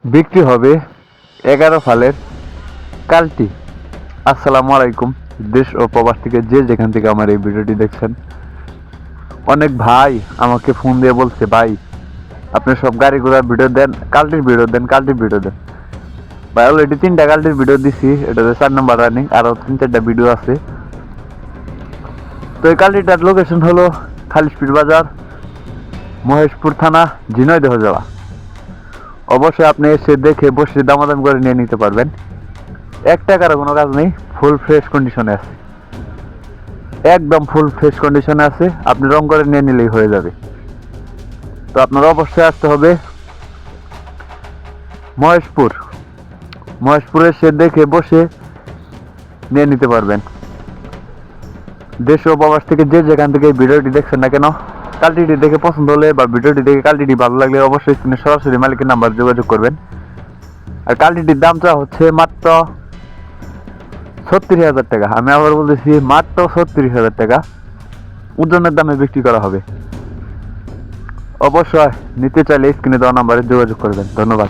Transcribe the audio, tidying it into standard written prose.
বিক্রি হবে 11 ফালের কালটি। আসসালামু আলাইকুম, দেশ ও প্রবাস থেকে যে যেখান থেকে আমার এই ভিডিওটি দেখছেন। অনেক ভাই আমাকে ফোন দিয়ে বলছে, ভাই আপনি সব গাড়ি ঘোড়ার ভিডিও দেন, কালটির ভিডিও দেন, কালটির ভিডিও দেন। ভাই অলরেডি 3টা কালটির ভিডিও দিছি, এটাতে 4 নম্বর রানিং, আরও 3-4টা ভিডিও আছে। তো এই কালটিটার লোকেশন হলো খালিশপীর বাজার, মহেশপুর থানা, ঝিনাইদহ জেলা। অবশ্যই আপনি এসে দেখে বসে দামাদাম করে নিয়ে নিতে পারবেন। 1 টাকারও কোনো কাজ নেই, ফুল ফ্রেশ কন্ডিশনে আছে, একদম ফুল ফ্রেশ কন্ডিশনে আছে। আপনি রং করে নিয়ে নিলেই হয়ে যাবে। তো আপনার অবশ্যই আসতে হবে মহেশপুরে এসে দেখে বসে নিয়ে নিতে পারবেন। দেশ ও প্রবাস থেকে যে যেখান থেকে এই ভিডিওটি দেখছেন না কেন, কালটিটি দেখে পছন্দ হলে বা ভিডিওটি দেখে কালটিটি ভালো লাগলে অবশ্যই স্ক্রিনে সরাসরি মালিকের নাম্বার যোগাযোগ করবেন। আর কালটিটির দামটা হচ্ছে মাত্র 36,000 টাকা। আমি আবার বলতেছি, মাত্র 36,000 টাকা ওজনের দামে বিক্রি করা হবে। অবশ্যই নিতে চাইলে স্ক্রিনে দেওয়া নাম্বারে যোগাযোগ করবেন। ধন্যবাদ।